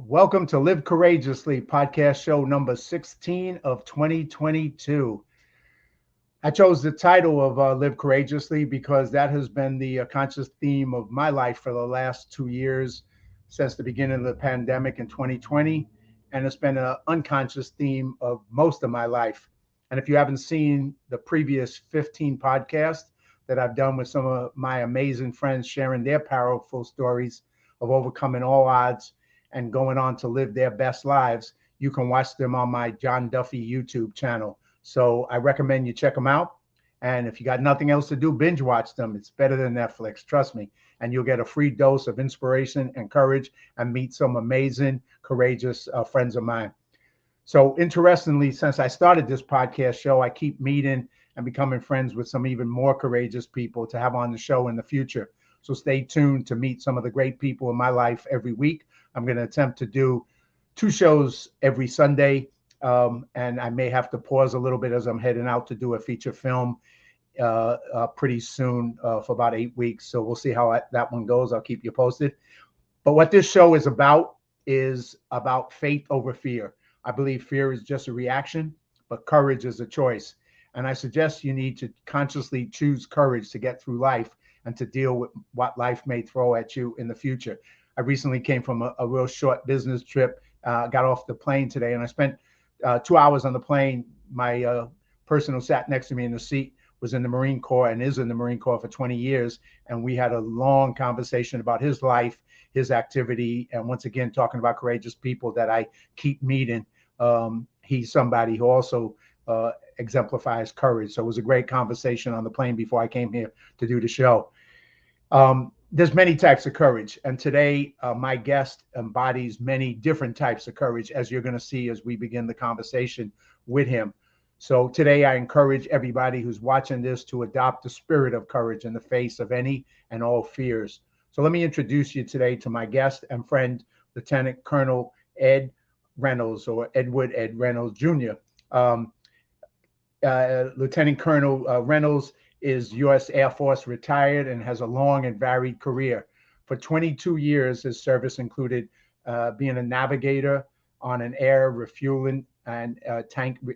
Welcome to Live Courageously, podcast show number 16 of 2022. I chose the title of Live Courageously because that has been the conscious theme of my life for the last 2 years since the beginning of the pandemic in 2020. And it's been an unconscious theme of most of my life. And if you haven't seen the previous 15 podcasts that I've done with some of my amazing friends sharing their powerful stories of overcoming all odds and going on to live their best lives, you can watch them on my John Duffy YouTube channel. So I recommend you check them out. And if you got nothing else to do, binge watch them. It's better than Netflix, trust me. And you'll get a free dose of inspiration and courage and meet some amazing, courageous friends of mine. So interestingly, since I started this podcast show, I keep meeting and becoming friends with some even more courageous people to have on the show in the future. So stay tuned to meet some of the great people in my life every week. I'm going to attempt to do 2 shows every Sunday. And I may have to pause a little bit as I'm heading out to do a feature film pretty soon for about 8 weeks. So we'll see how that one goes. I'll keep you posted. But what this show is about faith over fear. I believe fear is just a reaction, but courage is a choice. And I suggest you need to consciously choose courage to get through life and to deal with what life may throw at you in the future. I recently came from a real short business trip, got off the plane today, and I spent 2 hours on the plane. My person who sat next to me in the seat was in the Marine Corps and is in the Marine Corps for 20 years. And we had a long conversation about his life, his activity, and once again, talking about courageous people that I keep meeting. He's somebody who also exemplifies courage. So it was a great conversation on the plane before I came here to do the show. There's many types of courage, and today my guest embodies many different types of courage, as you're going to see as we begin the conversation with him. So today I encourage everybody who's watching this to adopt the spirit of courage in the face of any and all fears. So let me introduce you today to my guest and friend, Lieutenant Colonel Ed Reynolds, or Edward Ed Reynolds Jr. Lieutenant Colonel Reynolds is U.S. Air Force retired and has a long and varied career. For 22 years, his service included being a navigator on an air refueling and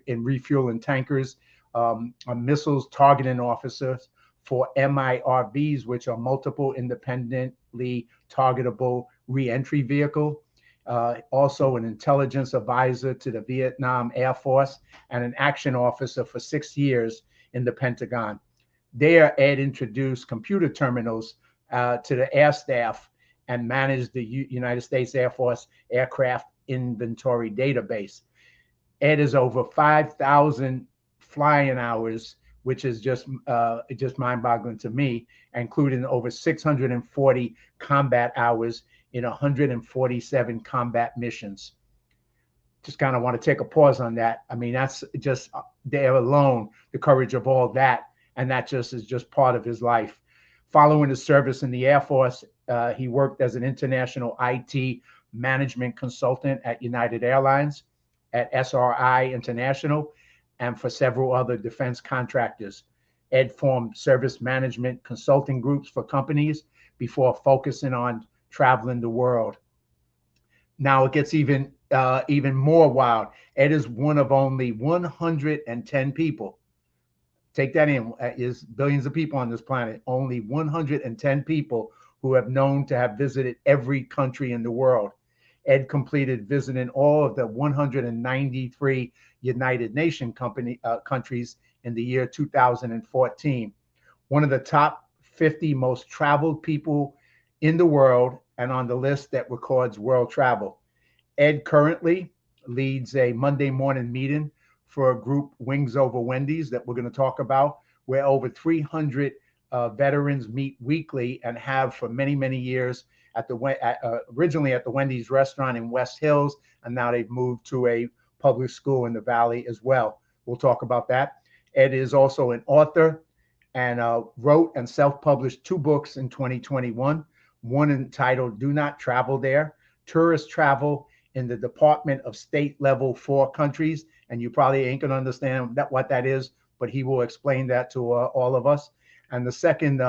refueling tankers, a missiles targeting officers for MIRVs, which are multiple independently targetable reentry vehicle. Also an intelligence advisor to the Vietnam Air Force and an action officer for 6 years in the Pentagon. There, Ed introduced computer terminals to the air staff and managed the United States Air Force aircraft inventory database. Ed is over 5,000 flying hours, which is just mind-boggling to me, including over 640 combat hours in 147 combat missions. Just kind of want to take a pause on that. I mean, that's just there alone, the courage of all that. And that just is just part of his life. Following his service in the Air Force, he worked as an international IT management consultant at United Airlines, at SRI International, and for several other defense contractors. Ed formed service management consulting groups for companies before focusing on traveling the world. Now it gets even more wild. Ed is one of only 110 people. Take that in. Is billions of people on this planet. Only 110 people who have known to have visited every country in the world. Ed completed visiting all of the 193 United Nations countries in the year 2014. One of the top 50 most traveled people in the world and on the list that records world travel. Ed currently leads a Monday morning meeting for a group, Wings Over Wendy's, that we're going to talk about, where over 300 veterans meet weekly and have for many, many years at originally at the Wendy's restaurant in West Hills, and now they've moved to a public school in the Valley as well. We'll talk about that. Ed is also an author and wrote and self-published 2 books in 2021, one entitled Do Not Travel There, Tourist Travel in the Department of State Level 4 Countries. And you probably ain't gonna understand what that is, but he will explain that to all of us. And the second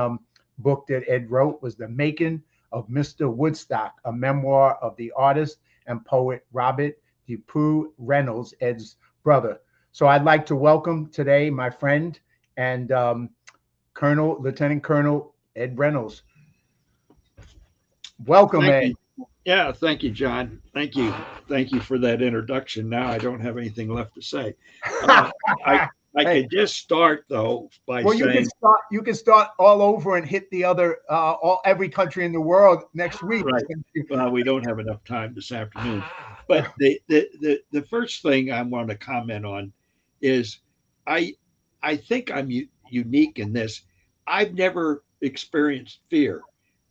book that Ed wrote was The Making of Mr. Woodstock, a memoir of the artist and poet Robert DePue Reynolds, Ed's brother. So I'd like to welcome today my friend and Lieutenant Colonel Ed Reynolds. Welcome, Thank Ed. you. Yeah, thank you, John. Thank you. Thank you for that introduction. Now I don't have anything left to say. Uh, I I Hey, could just start though by well, you can saying, start. You can start all over and hit the other, every country in the world next week. right. Well, we don't have enough time this afternoon. But the first thing I want to comment on is I I think I'm unique in this. I've never experienced fear.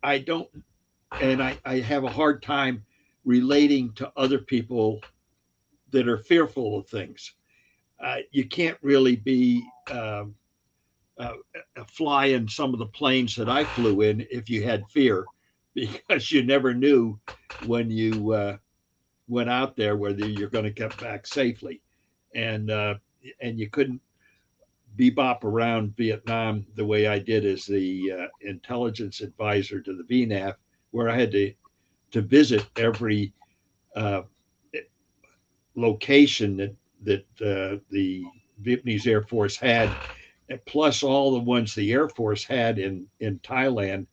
I don't, and I have a hard time relating to other people that are fearful of things. You can't really be uh, a fly in some of the planes that I flew in if you had fear, because you never knew when you went out there whether you're going to get back safely, and uh, and you couldn't bebop around Vietnam the way I did as the intelligence advisor to the VNAF, where I had to visit every uh, location that the Vietnamese Air Force had, plus all the ones the Air Force had in Thailand,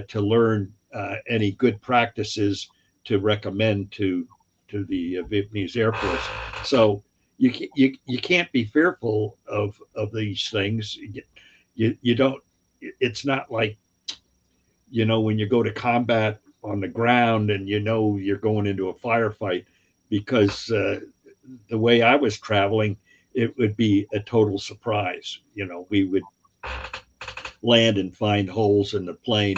to learn any good practices to recommend to the Vietnamese Air Force. So you can't be fearful of these things. You don't. It's not like, when you go to combat on the ground and you're going into a firefight, because the way I was traveling, it would be a total surprise. We would land and find holes in the plane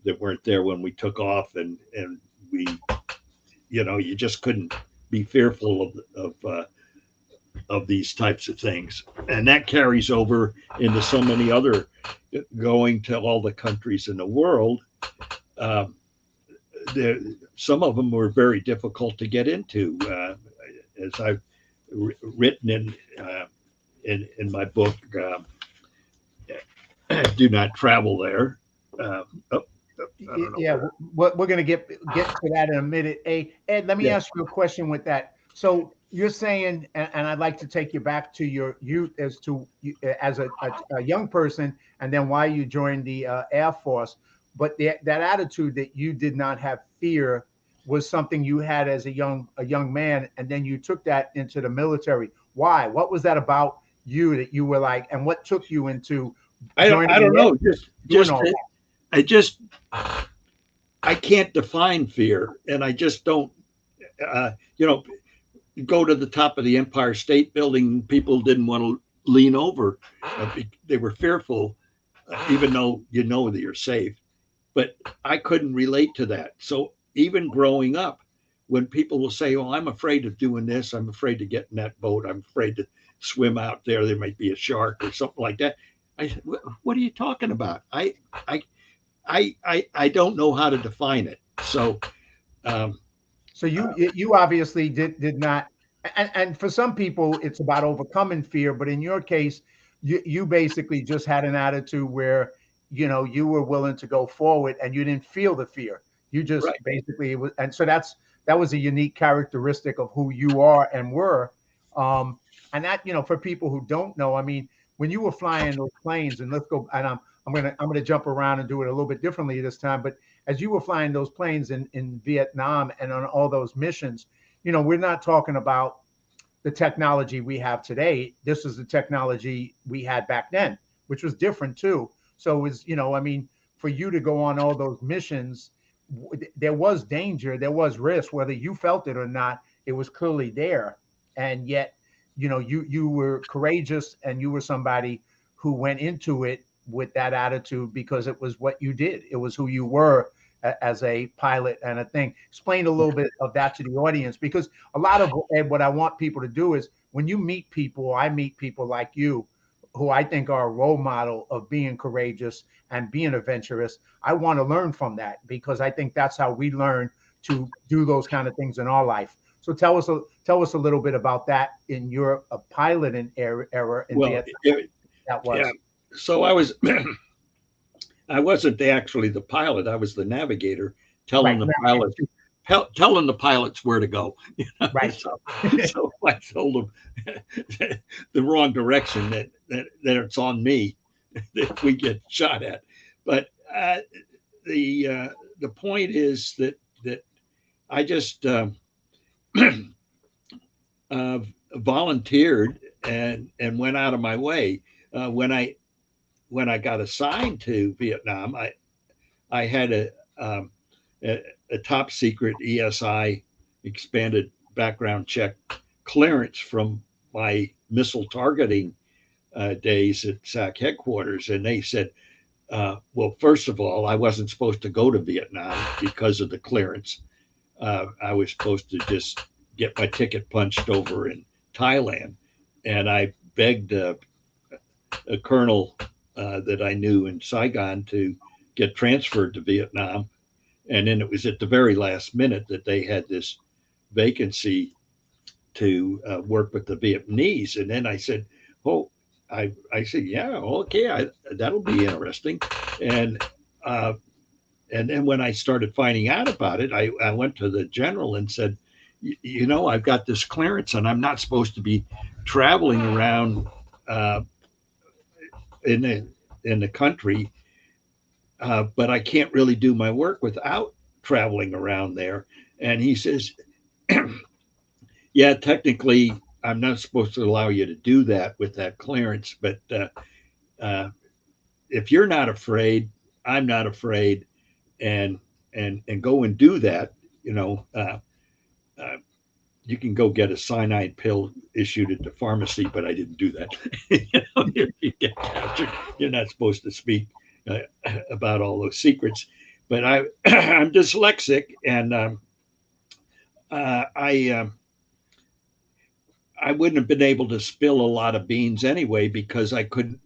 that weren't there when we took off, and we, you just couldn't be fearful of these types of things, and that carries over into so many other, going to all the countries in the world. Um, there, some of them were very difficult to get into, as I've written in my book. Do not travel there. Uh, oh, I don't know Yeah, where. we're going to get to that in a minute. Hey, Ed, let me Yeah, ask you a question with that. So you're saying, and I'd like to take you back to your youth as to as a young person, and then why you joined the Air Force. But that attitude that you did not have fear was something you had as a young man, and then you took that into the military. Why? What was that about you that you were like, and what took you into I joining don't the Air know. Force, doing all I just I can't define fear, and I just don't. Uh, you know, go to the top of the Empire State Building. People didn't want to lean over. They were fearful, even though that you're safe. But I couldn't relate to that. So even growing up, when people will say, "Oh, I'm afraid of doing this. I'm afraid to get in that boat. I'm afraid to swim out there. There might be a shark or something like that." I said, "What are you talking about? I, I don't know how to define it." So, um, So you obviously did not, and for some people it's about overcoming fear, but in your case, you basically just had an attitude where you were willing to go forward and you didn't feel the fear. You just right, basically it was, and so that was a unique characteristic of who you are and were. Um, and that for people who don't know, I mean, when you were flying those planes, and let's go, and I'm gonna jump around and do it a little bit differently this time, but as you were flying those planes in Vietnam and on all those missions, we're not talking about the technology we have today. This is the technology we had back then, which was different too. So it was, I mean, for you to go on all those missions, there was danger, there was risk, whether you felt it or not, it was clearly there. And yet, you were courageous and you were somebody who went into it with that attitude because it was what you did. It was who you were as a pilot and a thing. Explain a little bit of that to the audience because a lot of what I want people to do is when you meet people, I meet people like you who I think are a role model of being courageous and being adventurous. I want to learn from that because I think that's how we learn to do those kind of things in our life. So tell us a little bit about that in your pilot in era in well, Vietnam. That yeah. was So I wasn't actually the pilot. I was the navigator, right. telling the pilot telling the pilots where to go. Right. So I told them the wrong direction, that it's on me if we get shot at. But the point is that I just uh, volunteered and went out of my way. When I got assigned to Vietnam, I had um, a top secret ESI, expanded background check, clearance from my missile targeting days at SAC headquarters, and they said, well, first of all, I wasn't supposed to go to Vietnam because of the clearance. I was supposed to just get my ticket punched over in Thailand, and I begged a colonel that I knew in Saigon to get transferred to Vietnam. And then it was at the very last minute that they had this vacancy to work with the Vietnamese. And then I said, oh, I said, yeah, okay, that'll be interesting. And uh, and then when I started finding out about it, I went to the general and said, you know, I've got this clearance and I'm not supposed to be traveling around uh, in the country, but I can't really do my work without traveling around there. And he says, yeah, technically, I'm not supposed to allow you to do that with that clearance, but uh, if you're not afraid, I'm not afraid, and and go and do that. You know, uh, you can go get a cyanide pill issued at the pharmacy, but I didn't do that. You know, if you get captured, you're not supposed to speak uh, about all those secrets. But I'm dyslexic, and I I wouldn't have been able to spill a lot of beans anyway because I couldn't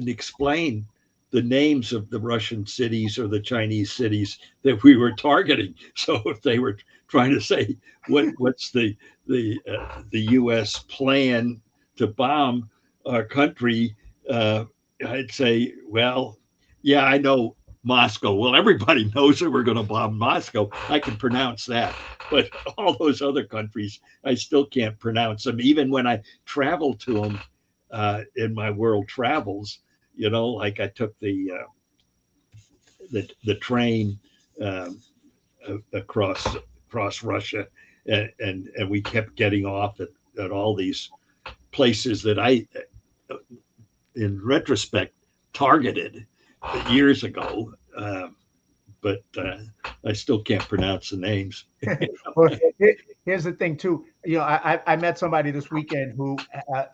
explain the names of the Russian cities or the Chinese cities that we were targeting. So if they were trying to say what's the U.S. plan to bomb our country, I'd say, well, yeah, I know Moscow. Well, everybody knows that we're going to bomb Moscow. I can pronounce that, but all those other countries, I still can't pronounce them. Even when I travel to them in my world travels, you know, like I took the train um, across Russia, and we kept getting off at all these places that I, in retrospect, targeted years ago. But I still can't pronounce the names. Well, here's the thing too. You know, I met somebody this weekend who,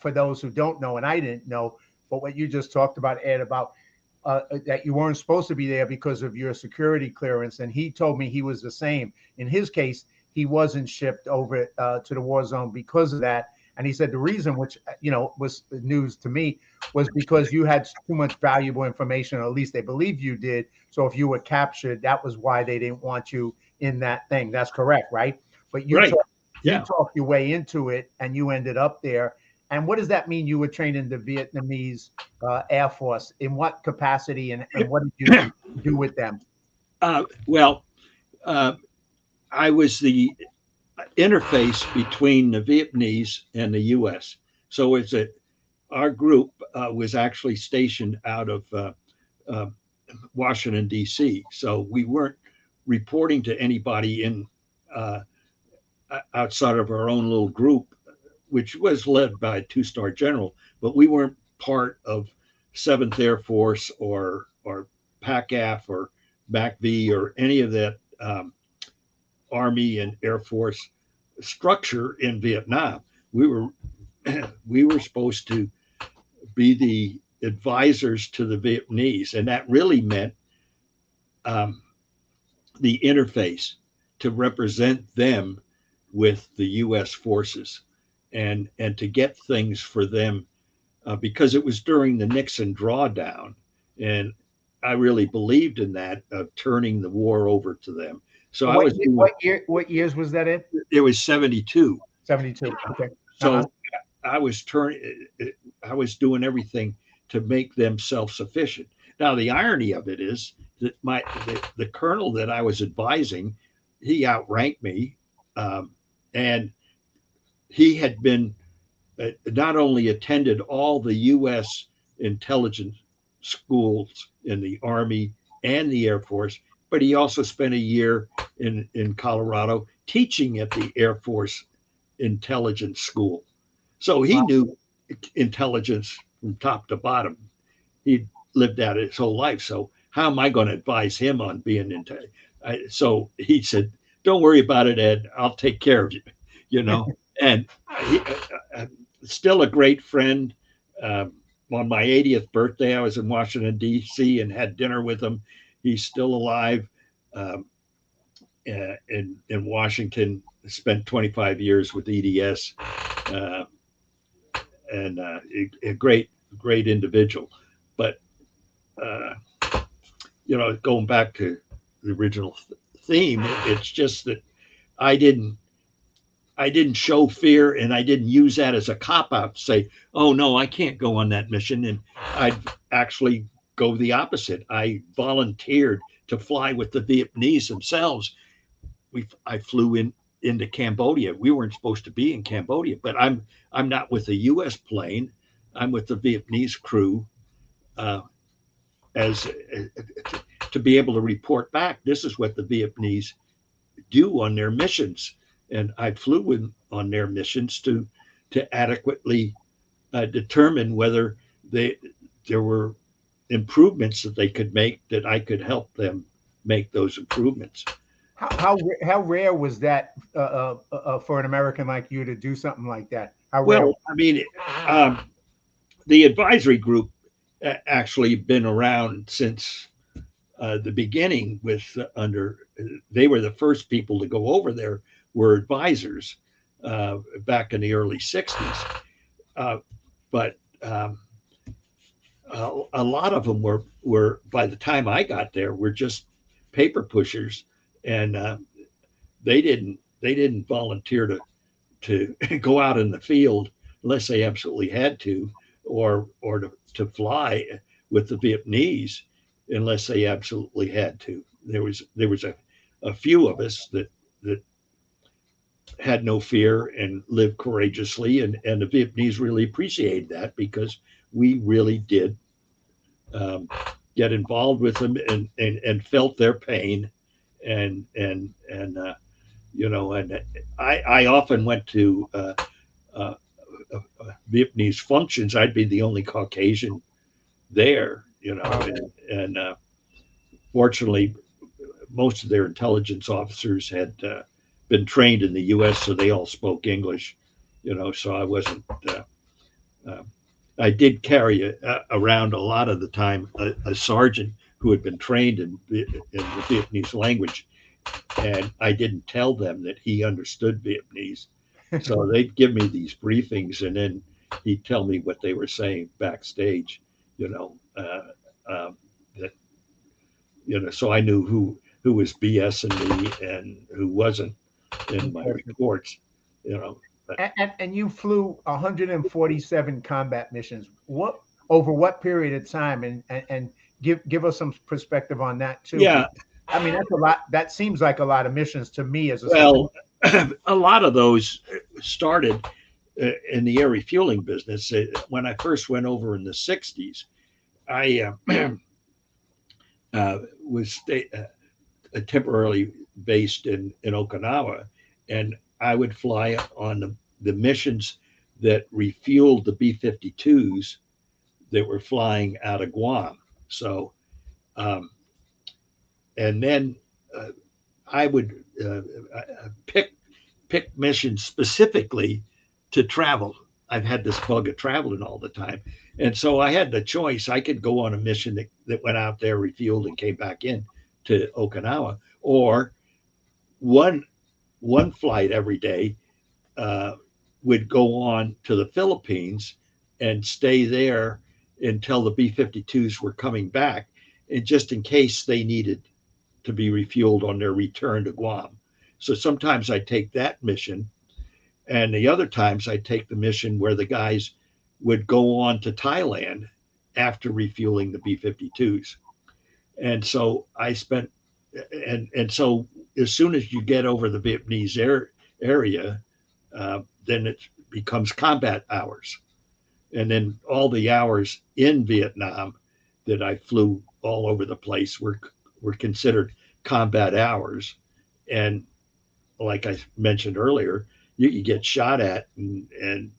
for those who don't know, and I didn't know, but what you just talked about, Ed, about that you weren't supposed to be there because of your security clearance, and he told me he was the same. In his case, he wasn't shipped over to the war zone because of that. And he said the reason, which was news to me, was because you had too much valuable information, or at least they believed you did. So if you were captured, that was why they didn't want you in that thing. That's correct, right? But you Right. you Yeah. talked your way into it, and you ended up there. And what does that mean? You were trained in the Vietnamese Air Force. In what capacity, and what did you do with them? Well, uh, I was the interface between the Vietnamese and the U.S. So our group was actually stationed out of uh, Washington D.C. So we weren't reporting to anybody in uh, outside of our own little group, which was led by a two-star general, but we weren't part of Seventh Air Force or PACAF or MACV or any of that Army and Air Force structure in Vietnam. We were we were supposed to be the advisors to the Vietnamese, and that really meant um, the interface to represent them with the U.S. forces and to get things for them because it was during the Nixon drawdown, and I really believed in that of turning the war over to them. So I was doing. What years was that in? It was 72. 72. Okay. Uh-huh. So I was turning. I was doing everything to make them self-sufficient. Now the irony of it is that the colonel that I was advising he outranked me, and he had been not only attended all the U.S. intelligence schools in the Army and the Air Force, but he also spent a year in Colorado teaching at the Air Force intelligence school. So he Wow. knew intelligence from top to bottom. He'd lived at it his whole life. So how am I going to advise him on being into? So he said, "Don't worry about it, Ed. I'll take care of you." You know, and he, still a great friend. Um, on my 80th birthday, I was in Washington D.C. and had dinner with him. He's still alive um, in Washington. Spent 25 years with EDS, uh, and a great individual. But uh, going back to the original theme, it's just that I didn't I didn't show fear, and I didn't use that as a cop out to say, "Oh no, I can't go on that mission." And I'd actually go the opposite. I volunteered to fly with the Vietnamese themselves. I flew into Cambodia. We weren't supposed to be in Cambodia, but I'm not with a U.S. plane. I'm with the Vietnamese crew uh, as to be able to report back. This is what the Vietnamese do on their missions, and I flew on their missions to adequately determine whether they there were improvements that they could make, that I could help them make those improvements. How rare was that for an American like you to do something like that? How rare? Well, I mean, um, the advisory group actually been around since the beginning. With under They were the first people to go over there, were advisors back in the early 60s. Uh, but a lot of them were by the time I got there were just paper pushers, and they didn't volunteer to go out in the field unless they absolutely had to, or to fly with the Vietnamese unless they absolutely had to. There was a few of us that had no fear and lived courageously, and the Vietnamese really appreciated that, because we really did um, get involved with them, and felt their pain, and I often went to uh, Vietnamese functions. I'd be the only Caucasian there, Wow. and fortunately, most of their intelligence officers had been trained in the U.S., so they all spoke English, So I wasn't. Uh, I did carry around a lot of the time a sergeant who had been trained in the Vietnamese language, and I didn't tell them that he understood Vietnamese. So they'd give me these briefings, and then he'd tell me what they were saying backstage, you know, that, so I knew who was BSing me and who wasn't in my reports, you know. But And you flew 147 combat missions. What over what period of time? And give us some perspective on that too. yeah, Because I mean, that's a lot. That seems like a lot of missions to me as a civilian. well, a lot of those started in the air refueling business. When I first went over in the 60s, I was temporarily based in Okinawa, and I would fly on the missions that refueled the B-52s that were flying out of Guam. So, um, and then uh, I would pick missions specifically to travel. I've had this bug of traveling all the time. And so I had the choice. I could go on a mission that went out there, refueled, and came back in to Okinawa, or one one flight every day uh, would go on to the Philippines and stay there until the B-52s were coming back, and just in case they needed to be refueled on their return to Guam. So sometimes I take that mission, and the other times I take the mission where the guys would go on to Thailand after refueling the B-52s. And so I spent, and so as soon as you get over the Vietnamese area, then it becomes combat hours. And then all the hours in Vietnam that I flew all over the place were considered combat hours. And like I mentioned earlier, you get shot at, and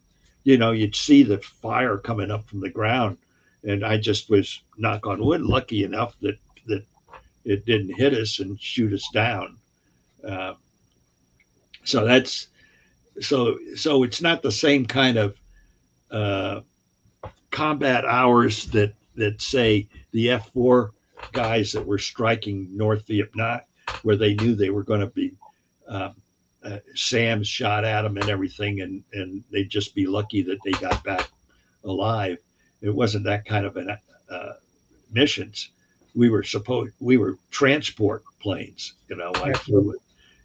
you'd see the fire coming up from the ground. And I just was, knock on wood, lucky enough that it didn't hit us and shoot us down. Uh, so that's so it's not the same kind of uh, combat hours that say the F4 guys that were striking North Vietnam, where they knew they were going to be uh, SAMs shot at them and everything, and they'd just be lucky that they got back alive. It wasn't that kind of an missions. We were transport planes, I flew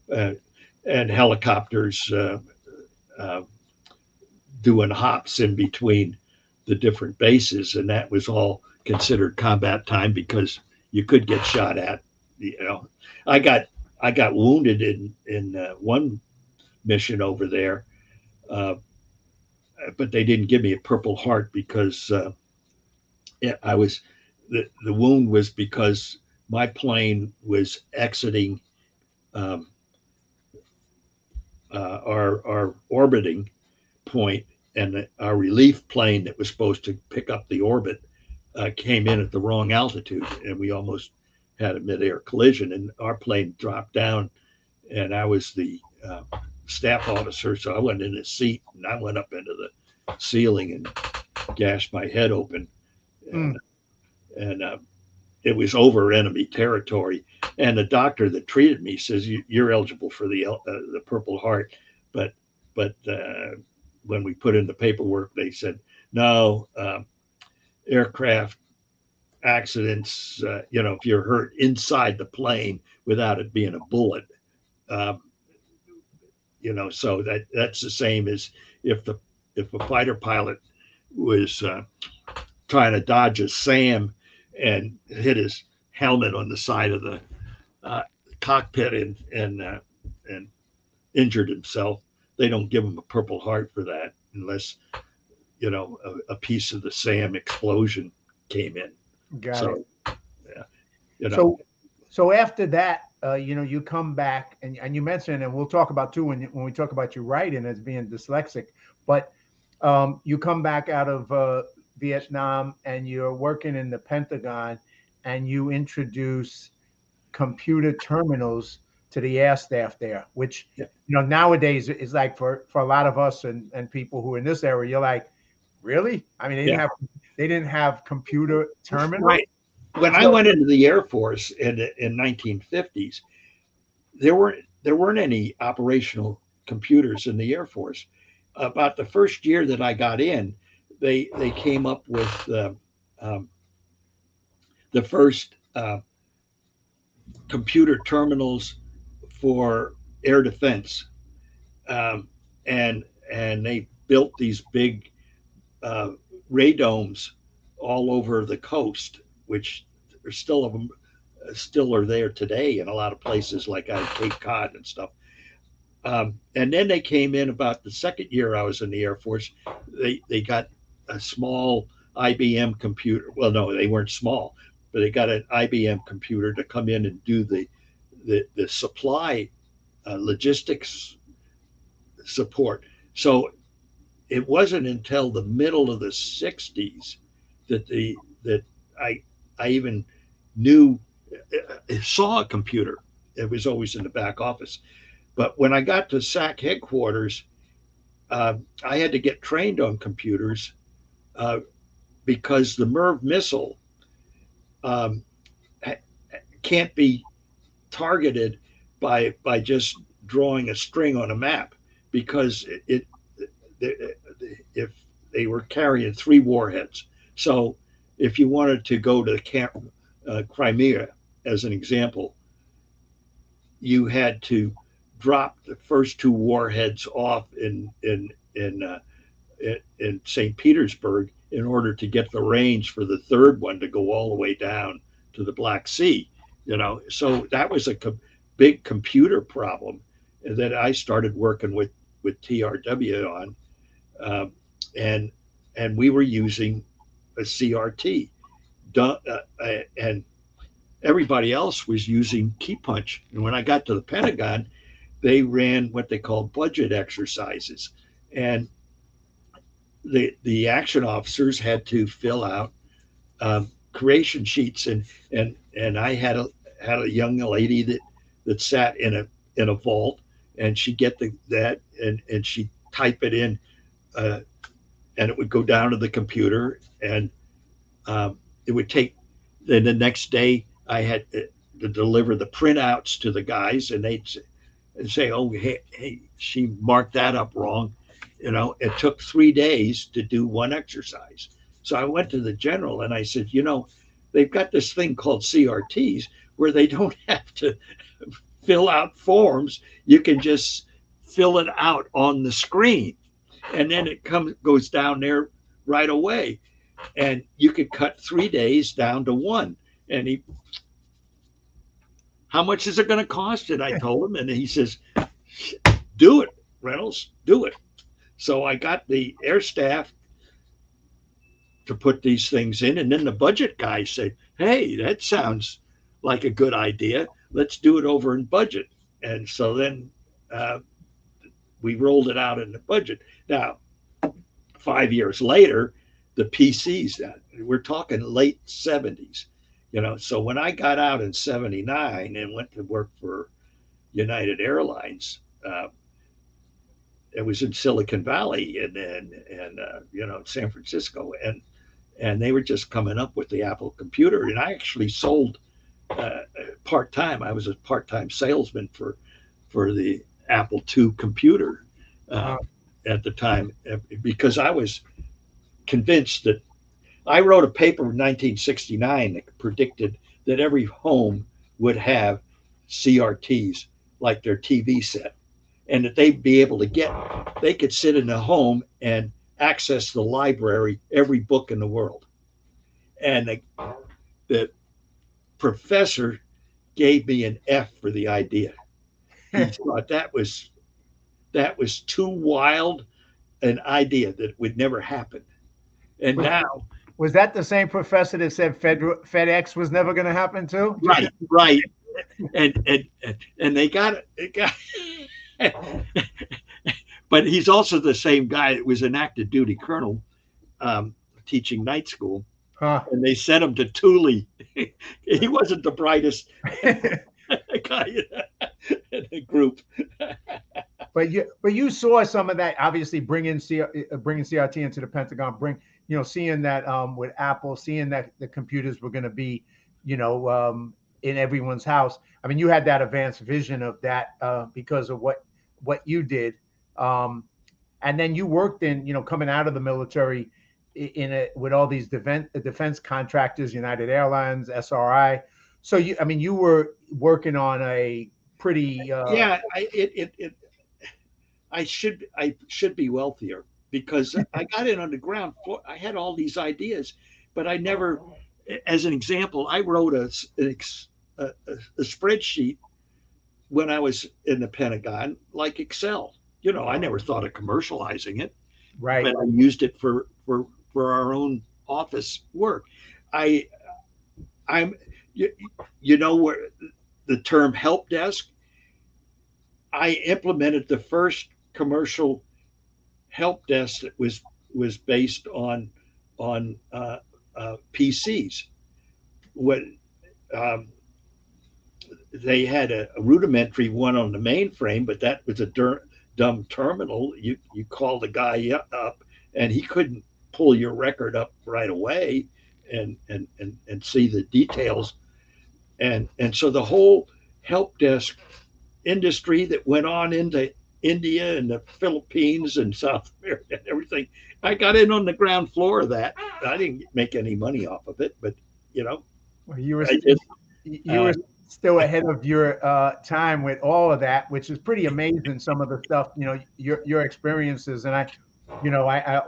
and helicopters uh, doing hops in between the different bases, and that was all considered combat time because you could get shot at. I got wounded in one mission over there, uh, but they didn't give me a Purple Heart because I was the wound was because my plane was exiting um, our orbiting point, and our relief plane that was supposed to pick up the orbit came in at the wrong altitude, and we almost had a midair collision, and our plane dropped down, and I was the staff officer, so I went in his seat, and I went up into the ceiling and gashed my head open, and, Mm. and it was over enemy territory. And the doctor that treated me says you're eligible for the Purple Heart, but when we put in the paperwork, they said no. Aircraft accidents, if you're hurt inside the plane without it being a bullet, um, so that's the same as if a fighter pilot was trying to dodge a SAM and hit his helmet on the side of the uh, cockpit and injured himself. They don't give him a Purple Heart for that unless a piece of the SAM explosion came in. Got it. So yeah, you know, So, so after that, you come back and you mentioned, and we'll talk about too when we talk about your writing as being dyslexic, but you come back out of Vietnam and you're working in the Pentagon, and you introduce computer terminals to the air staff there, which yeah, nowadays is like for a lot of us and people who are in this area, you're like, really? I mean, yeah, they didn't have computer terminals. right. When I So went into the Air Force in 1950s, there weren't any operational computers in the Air Force. About the first year that I got in, they came up with um, the first computer terminals for air defense, um, and they built these big uh, radomes all over the coast, which are still are there today in a lot of places like out of Cape Cod and stuff. And then they came in about the second year I was in the Air Force. They got a small IBM computer. Well, no, they weren't small, but they got an IBM computer to come in and do the supply logistics support. So it wasn't until the middle of the '60s that I I even knew saw a computer. It was always in the back office. But when I got to SAC headquarters, I had to get trained on computers uh, because the MERV missile um, can't be targeted by just drawing a string on a map because if they were carrying three warheads. So if you wanted to go to Crimea, as an example, you had to drop the first two warheads off in St. Petersburg in order to get the range for the third one to go all the way down to the Black Sea. So that was big computer problem that I started working with TRW on, um, and we were using a CRT, and everybody else was using key punch. And when I got to the Pentagon, they ran what they called budget exercises, and the action officers had to fill out creation sheets, and I had a young lady that sat in a vault, and she'd get that, and she'd type it in, uh, and it would go down to the computer, and it would take. Then the next day, I had to deliver the printouts to the guys, and they'd say, "Oh, hey, she marked that up wrong." It took 3 days to do one exercise. So I went to the general and I said, they've got this thing called CRTs where they don't have to fill out forms. You can just fill it out on the screen, and then it goes down there right away. And you could cut 3 days down to one. And how much is it going to cost? And I told him, and he says, do it, Reynolds, do it. So I got the air staff to put these things in, and then the budget guy said, "Hey, that sounds like a good idea. Let's do it over in budget." And so then uh, we rolled it out in the budget. Now, 5 years later, the PCs, we're talking late 70s. So when I got out in 79 and went to work for United Airlines, it was in Silicon Valley and San Francisco, and they were just coming up with the Apple computer. And I actually sold part time. I was a part time salesman for the Apple II computer at the time, because I was convinced that I wrote a paper in 1969 that predicted that every home would have CRTs like their TV set, and that they'd be able to they could sit in a home and access the library, every book in the world. And the professor gave me an F for the idea. He thought that was too wild an idea that would never happen. And now, was that the same professor that said FedEx was never going to happen too? Right. And they got it. But he's also the same guy that was an active duty colonel teaching night school. And they sent him to Thule. He wasn't the brightest guy in the group. But you saw some of that, obviously bringing CRT into the Pentagon, seeing that with Apple, seeing that the computers were going to be, in everyone's house. I mean, you had that advanced vision of that because of what you did. And then you worked in, coming out of the military with all these defense contractors, United Airlines, SRI. So you were working on a pretty I should be wealthier, because I got in on the ground floor. I had all these ideas, but I never, as an example, I wrote a spreadsheet when I was in the Pentagon, like Excel. I never thought of commercializing it, right? But I used it for our own office work. I'm where the term help desk. I implemented the first commercial help desk that was based on PCs. When they had a rudimentary one on the mainframe, but that was a dumb terminal. You call the guy up, and he couldn't pull your record up right away and see the details. And so the whole help desk industry that went on into India and the Philippines and South America and everything, I got in on the ground floor of that. I didn't make any money off of it, but well, you were still ahead of your time with all of that, which is pretty amazing. Some of the stuff, your experiences, and I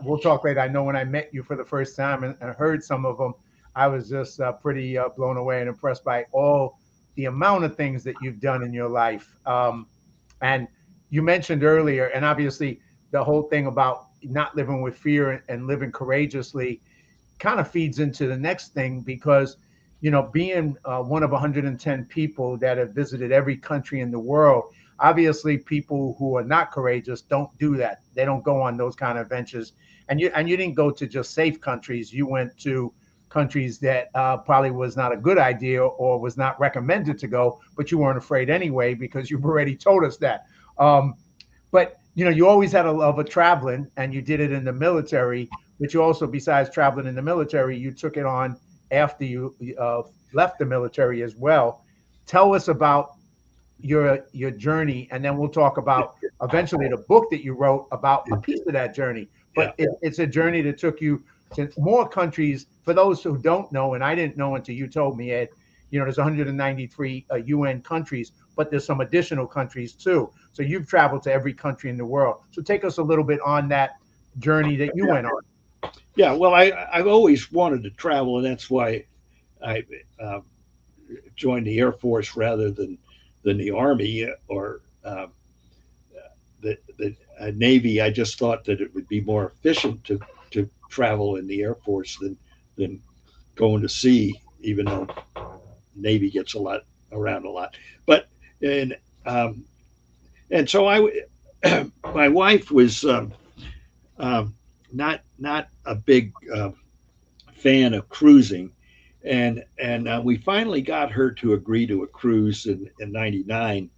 we'll talk later. I know when I met you for the first time and heard some of them, I was just pretty blown away and impressed by all, the amount of things that you've done in your life. And you mentioned earlier, and obviously the whole thing about not living with fear and living courageously kind of feeds into the next thing, because being one of 110 people that have visited every country in the world, obviously people who are not courageous don't do that. They don't go on those kind of adventures. And you didn't go to just safe countries. You went to countries that probably was not a good idea or was not recommended to go, but you weren't afraid anyway because you've already told us that. But you always had a love of traveling, and you did it in the military. But you also, besides traveling in the military, you took it on after you left the military as well. Tell us about your journey, and then we'll talk about eventually the book that you wrote about a piece of that journey. But it's a journey that took you to more countries. For those who don't know, and I didn't know until you told me, Ed, there's 193 UN countries, but there's some additional countries too. So you've traveled to every country in the world. So take us a little bit on that journey that you went on. Yeah, well, I've always wanted to travel, and that's why I joined the Air Force rather than the Army or the Navy. I just thought that it would be more efficient to travel in the Air Force than going to sea, even though Navy gets around a lot. But and so my wife was not a big fan of cruising, and we finally got her to agree to a cruise in '99,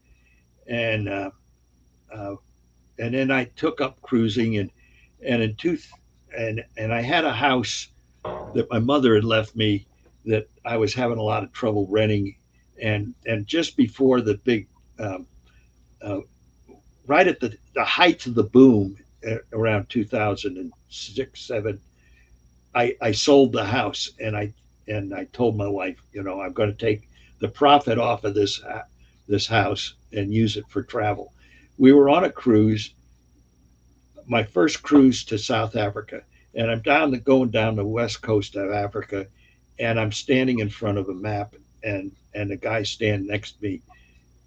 and and then I took up cruising, and in two and I had a house that my mother had left me that I was having a lot of trouble renting, and just before the big uh, right at the height of the boom around 2006 7, I sold the house, and I told my wife, I'm going to take the profit off of this house and use it for travel. We were on a cruise, my first cruise to South Africa, and I'm going down the west coast of Africa, and I'm standing in front of a map, and the guy standing next to me,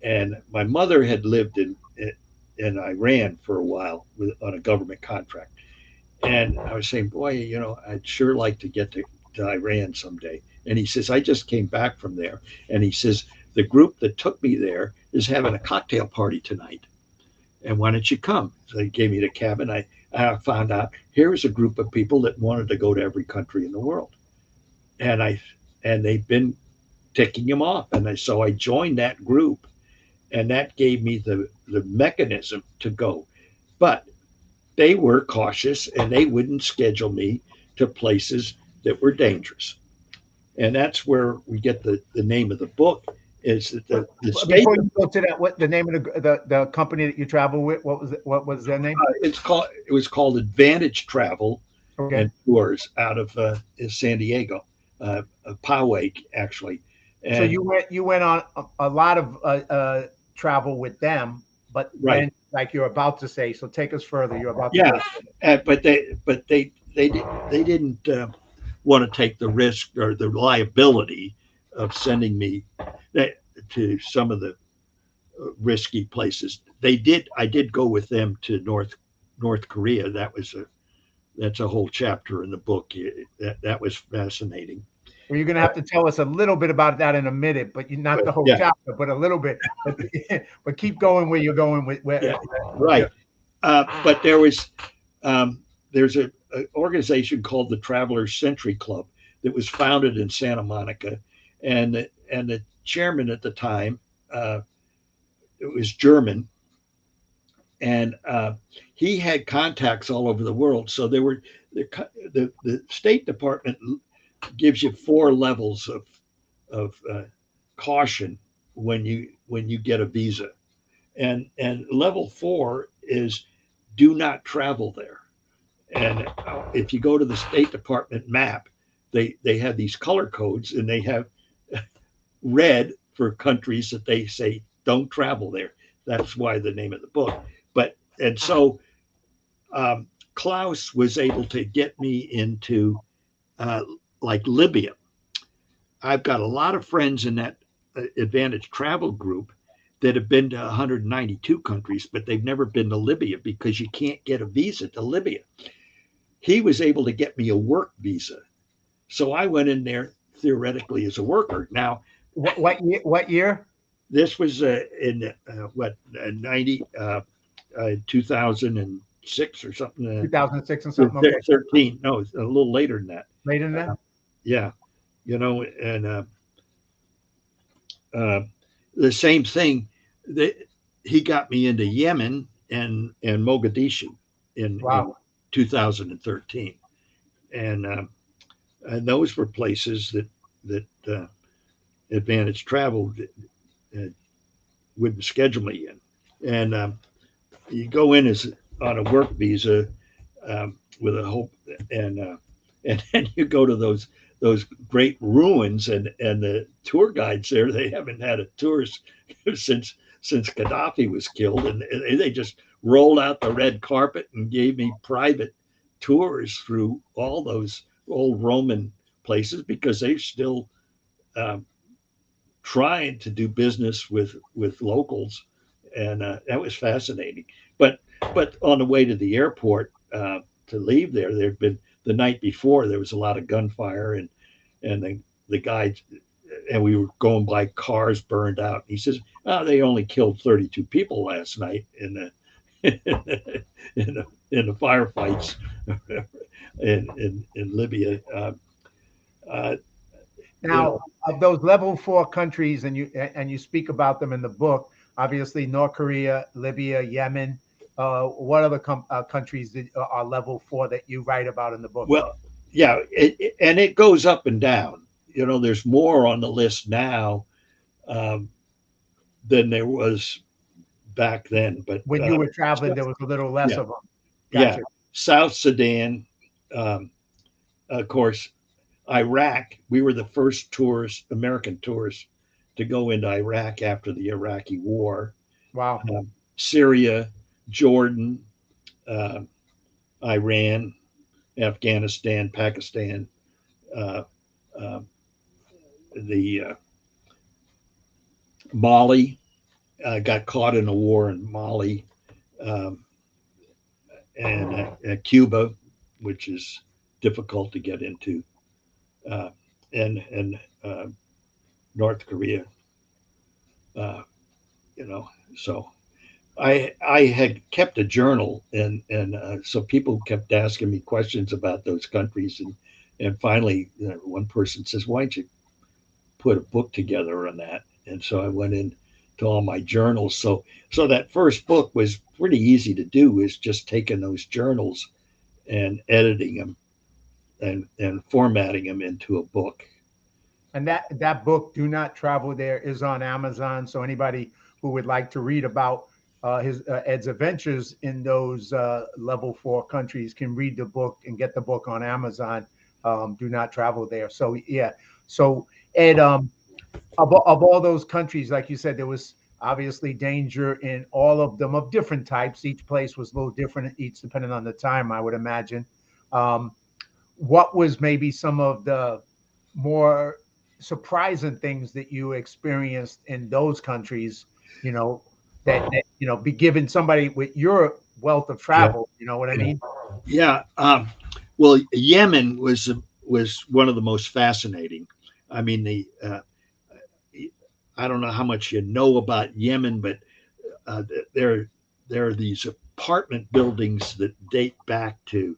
and my mother had lived in Iran for a while on a government contract. And I was saying, boy, I'd sure like to get to Iran someday. And he says, I just came back from there. And he says, the group that took me there is having a cocktail party tonight. And why don't you come? So he gave me the cabin. I found out here was a group of people that wanted to go to every country in the world. And they've been ticking them off. So I joined that group, and that gave me the mechanism to go. But they were cautious, and they wouldn't schedule me to places that were dangerous. And that's where we get the name of the book, is that the state. Before you go to that, what the name of the company that you travel with? What was their name? It was called Advantage Travel and Tours out of San Diego, Poway actually. And so you went on a lot of travel with them, but then, like you're about to say, so take us further. You're about to but they didn't want to take the risk or the liability of sending me to some of the risky places. I did go with them to North Korea. That's a whole chapter in the book. That was fascinating. Well, you're going to have to tell us a little bit about that in a minute, but not the whole chapter, but a little bit. But keep going where you're going with. Right. But there's an organization called the Travelers Century Club that was founded in Santa Monica, and the chairman at the time, it was German, and he had contacts all over the world. So there were the State Department gives you 4 levels of caution when you get a visa, and level 4 is do not travel there. And if you go to the State Department map, they have these color codes, and they have red for countries that they say don't travel there. That's why the name of the book. So Klaus was able to get me into like Libya. I've got a lot of friends in that Advantage Travel Group that have been to 192 countries, but they've never been to Libya because you can't get a visa to Libya. He was able to get me a work visa. So I went in there theoretically as a worker. Now, What year? this was in 2006 or something. 2006 and something. Okay. 13. No, it's a little later than that. Later than that? Yeah. And the same thing that he got me into Yemen and Mogadishu in 2013. And those were places that Advantage Travel would schedule me in. And you go in as on a work visa with a hope, and then you go to those great ruins, and the tour guides there, they haven't had a tourist since Gaddafi was killed, and they just rolled out the red carpet and gave me private tours through all those old Roman places because they're still trying to do business with locals, and that was fascinating. But on the way to the airport to leave there'd been the night before there was a lot of gunfire, and the guy, and we were going by cars burned out. He says, "Oh, they only killed 32 people last night in the in the firefights in Libya." Now, of those level 4 countries, and you speak about them in the book, obviously North Korea, Libya, Yemen. What other countries are level 4 that you write about in the book? Well, yeah, and it goes up and down. There's more on the list now than there was back then. But when you were traveling, there was a little less of them. Gotcha. Yeah, South Sudan, of course, Iraq. We were the first American tourists to go into Iraq after the Iraqi War. Wow. Syria, Jordan, Iran, Afghanistan, Pakistan, the Mali, got caught in a war in Mali, and Cuba, which is difficult to get into, and North Korea. So I had kept a journal, and so people kept asking me questions about those countries, and finally one person says, "Why don't you put a book together on that?" And so I went in to all my journals. So that first book was pretty easy to do, is just taking those journals and editing them and formatting them into a book. And that book, Do Not Travel There, is on Amazon. So anybody who would like to read about Ed's adventures in those level 4 countries can read the book and get the book on Amazon. Do Not Travel There. So yeah. So Ed, of all those countries, like you said, there was obviously danger in all of them of different types. Each place was a little different, each depending on the time, I would imagine. What was maybe some of the more surprising things that you experienced in those countries, that be given somebody with your wealth of travel, you know what I mean? Yeah. Well, Yemen was one of the most fascinating. I mean, I don't know how much you know about Yemen, but there are these apartment buildings that date back to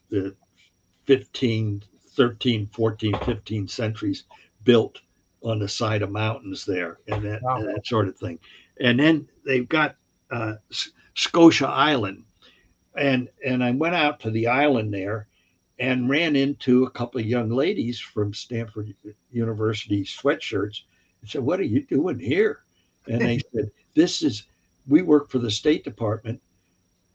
the 13, 14, 15 centuries, built on the side of mountains there, and that sort of thing. And then they've got Scotia Island, and I went out to the island there and ran into a couple of young ladies from Stanford University sweatshirts and said, "What are you doing here?" And they said, we work for the State Department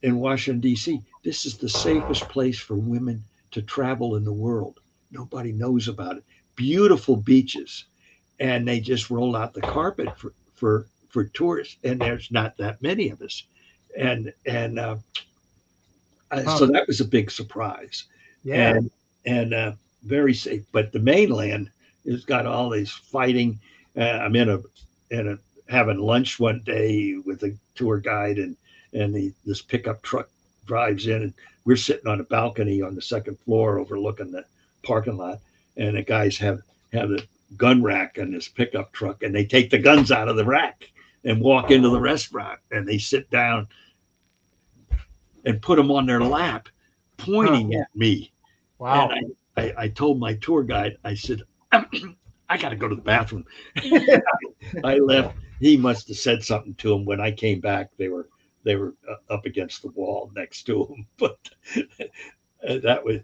in Washington, D.C. This is the safest place for women to travel in the world. Nobody knows about it. Beautiful beaches. And they just roll out the carpet for tourists. And there's not that many of us. And so that was a big surprise. Yeah. And very safe. But the mainland it's got all these fighting. I'm in a having lunch one day with a tour guide, and this pickup truck drives in, and we're sitting on a balcony on the second floor overlooking the parking lot, and the guys have a gun rack on this pickup truck, and they take the guns out of the rack and walk into the restaurant, and they sit down and put them on their lap, Huh. pointing at me. And Wow. I told my tour guide, I said, I got to go to the bathroom. I left. He must have said something to him. When I came back, they were up against the wall next to him. But that was,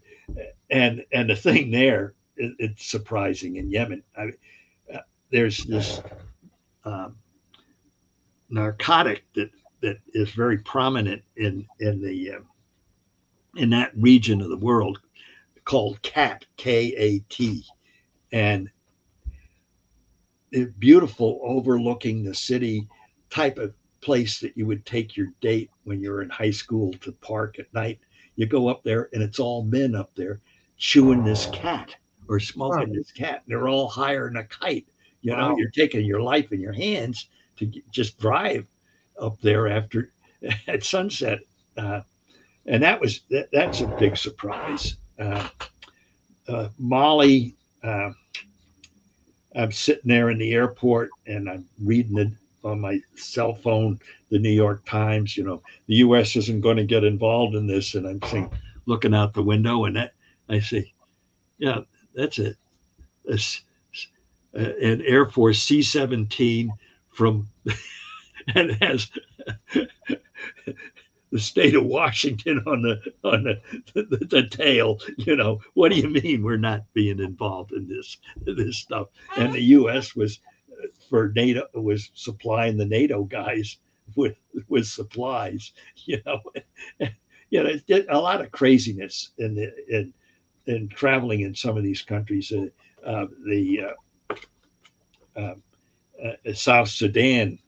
and the thing there, it's surprising in Yemen. There's this um, narcotic that is very prominent in that region of the world called cat, KAT, and beautiful overlooking the city type of place that you would take your date when you're in high school to park at night. You go up there and it's all men up there chewing this cat or Huh. smoking this cat. They're all higher than a kite. You know, Wow. you're taking your life in your hands to just drive up there after at sunset. Uh, and that's a big surprise. Molly, I'm sitting there in the airport and I'm reading it on my cell phone, the New York Times. The U.S. isn't going to get involved in this, and I'm saying, looking out the window, and I say, yeah, that's a an Air Force C-17 from and has the state of Washington on the tail. What do you mean we're not being involved in this stuff? And the U.S. for NATO was supplying the NATO guys with supplies. You know, a lot of craziness in traveling in some of these countries. The South Sudan.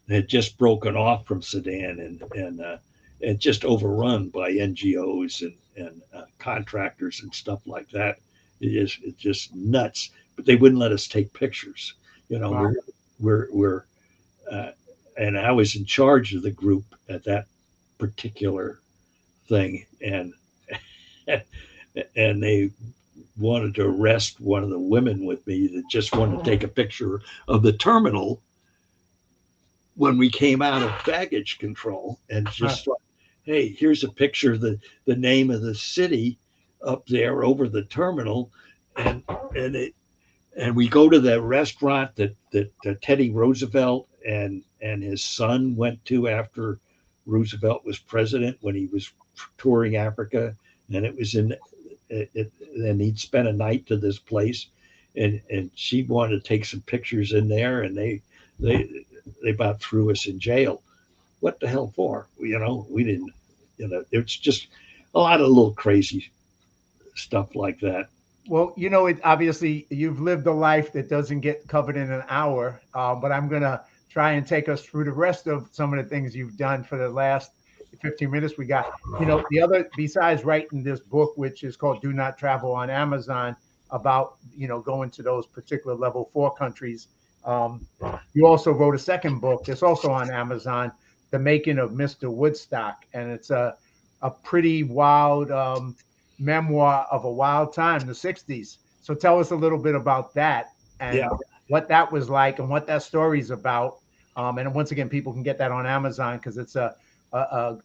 Had just broken off from Sudan and just overrun by NGOs and contractors and stuff like that. It's just nuts. But they wouldn't let us take pictures. Wow. We're uh, and I was in charge of the group at that particular thing, and and they wanted to arrest one of the women with me that just wanted to take a picture of the terminal when we came out of baggage control, and Huh. just thought, hey, here's a picture of the name of the city up there over the terminal, and and we go to the restaurant that Teddy Roosevelt and his son went to after Roosevelt was president when he was touring Africa, and it was and he'd spent a night to this place, and she wanted to take some pictures in there, and they they about threw us in jail. What the hell for? We didn't. It's just a lot of little crazy stuff like that. Well, it obviously you've lived a life that doesn't get covered in an hour, but I'm gonna try and take us through the rest of some of the things you've done for the last 15 minutes we got. The other, besides writing this book, which is called "Do Not Travel" on Amazon, about going to those particular level 4 countries. Um, you also wrote a second book that's also on Amazon, "The Making of Mr. Woodstock," and it's a pretty wild memoir of a wild time, the 60s. So tell us a little bit about that Yeah, and what that was like and what that story's about. And once again, people can get that on Amazon because it's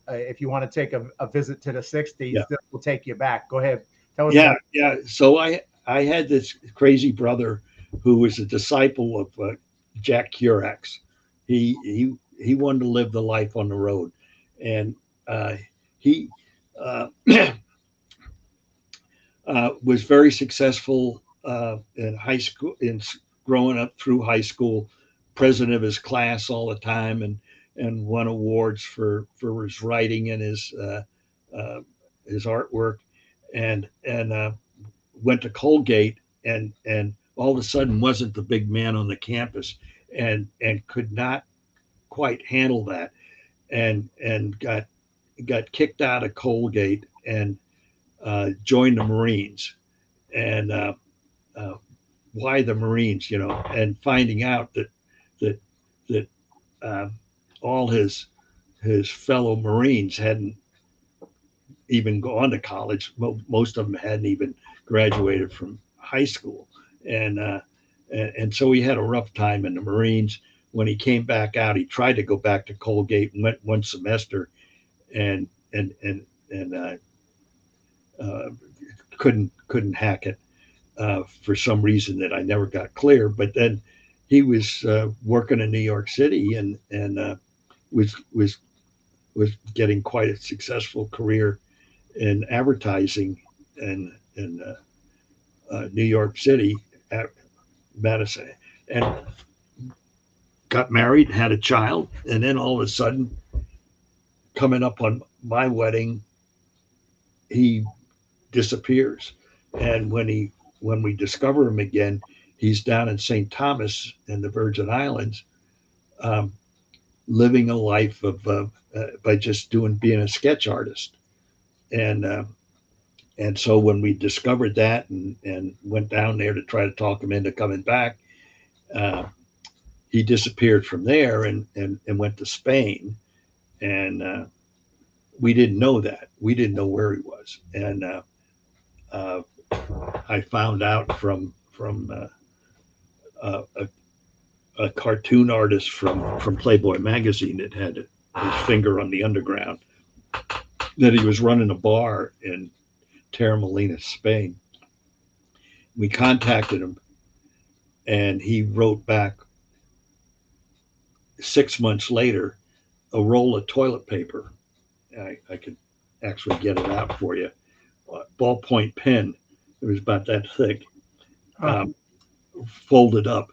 if you want to take a visit to the 60s, yeah, this will take you back. Go ahead. Tell us yeah, about yeah. So I had this crazy brother who was a disciple of Jack Kerouac's. He wanted to live the life on the road, and he uh, was very successful in high school, in growing up through high school, president of his class all the time, and won awards for his writing and uh, his artwork, and went to Colgate, and all of a sudden wasn't the big man on the campus, and could not quite handle that, and got kicked out of Colgate and joined the Marines, and why the Marines, and finding out that that uh, all his fellow Marines hadn't even gone to college. Most of them hadn't even graduated from high school, and and so he had a rough time in the Marines. When he came back out, he tried to go back to Colgate and went one semester, and and and and couldn't hack it for some reason that I never got clear. But then he was working in New York City and was was getting quite a successful career in advertising in New York City at Madison, and got married, had a child, and then all of a sudden, coming up on my wedding, he disappears. And when we discover him again, he's down in St. Thomas in the Virgin Islands, um, living a life of by just doing being a sketch artist. And and so when we discovered that and went down there to try to talk him into coming back, uh, he disappeared from there and went to Spain. And we didn't know that. We didn't know where he was. And uh, I found out from a cartoon artist from Playboy magazine that had his finger on the underground, that he was running a bar in Terramolina, Spain. We contacted him, and he wrote back 6 months later a roll of toilet paper. I could actually get it out for you. Ballpoint pen. It was about that thick, Huh. um, folded up.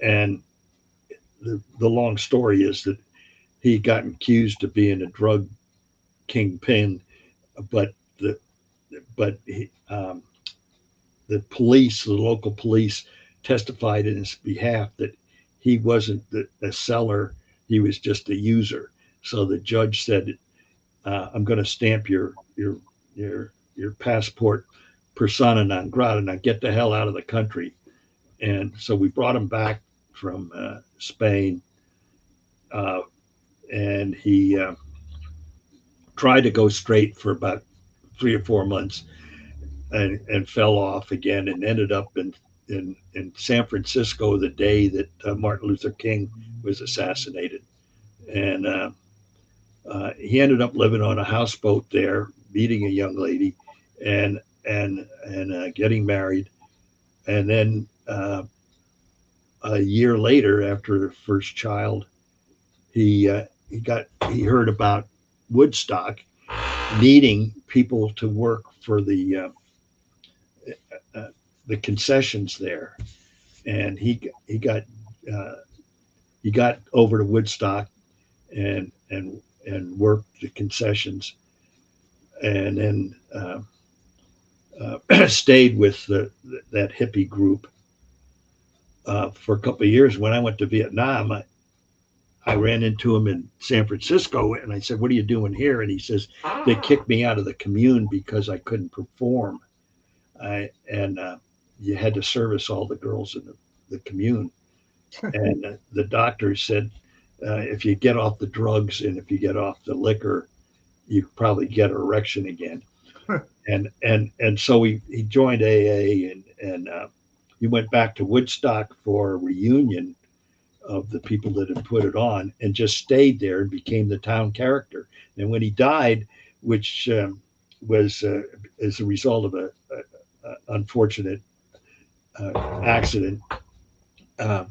And the long story is that he got accused of being a drug kingpin, but the but he, the police, the local police, testified in his behalf that he wasn't a seller; he was just a user. So the judge said, "I'm going to stamp your passport persona non grata. Now get the hell out of the country." And so we brought him back from Spain, uh, and he tried to go straight for about 3 or 4 months, and fell off again, and ended up in San Francisco the day that Martin Luther King was assassinated. And he ended up living on a houseboat there, meeting a young lady, and getting married. And then a year later, after the first child, he heard about Woodstock needing people to work for the concessions there, and uh, he got over to Woodstock and worked the concessions, and then stayed with that hippie group for a couple of years. When I went to Vietnam, I ran into him in San Francisco, and I said, "What are you doing here?" And he says, "They kicked me out of the commune because I couldn't perform. And you had to service all the girls in the commune." And the doctor said, if you get off the drugs and if you get off the liquor, you probably get an erection again. And so he joined AA, and he went back to Woodstock for a reunion of the people that had put it on, and just stayed there and became the town character. And when he died, which was as a result of a unfortunate accident, uh,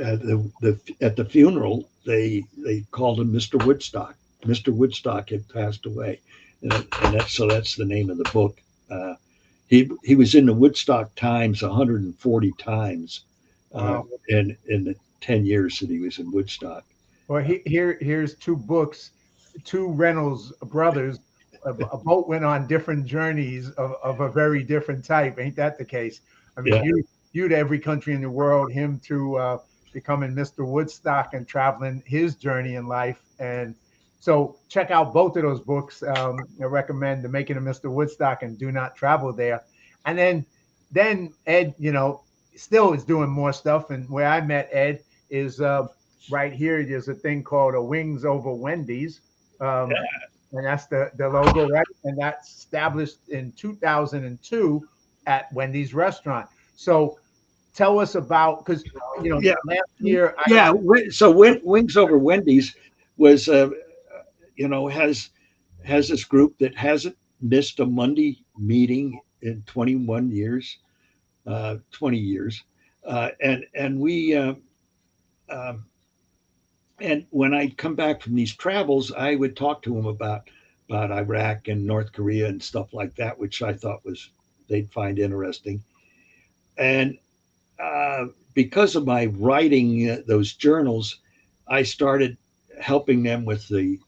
at the funeral, they called him Mr. Woodstock. Mr. Woodstock had passed away, and that's the name of the book. Uh, he was in the Woodstock Times 140 times uh, Wow. in the 10 years that he was in Woodstock. Well, here's two books, two Reynolds brothers. Both went on different journeys of a very different type. Ain't that the case? I mean, Yeah, you to every country in the world, him to becoming Mr. Woodstock and traveling his journey in life. And so check out both of those books. I recommend The Making of Mr. Woodstock and Do Not Travel There. And then then Ed, still is doing more stuff. And where I met Ed is right here. There's a thing called a Wings Over Wendy's. And that's the logo, right? And that's established in 2002 at Wendy's restaurant. So tell us about, because Yeah, last year yeah. So Wings Over Wendy's was, has this group that hasn't missed a Monday meeting in 21 years, 20 years, and we. Um, and when I'd come back from these travels, I would talk to them about Iraq and North Korea and stuff like that, which I thought was they'd find interesting. And because of my writing those journals, I started helping them with the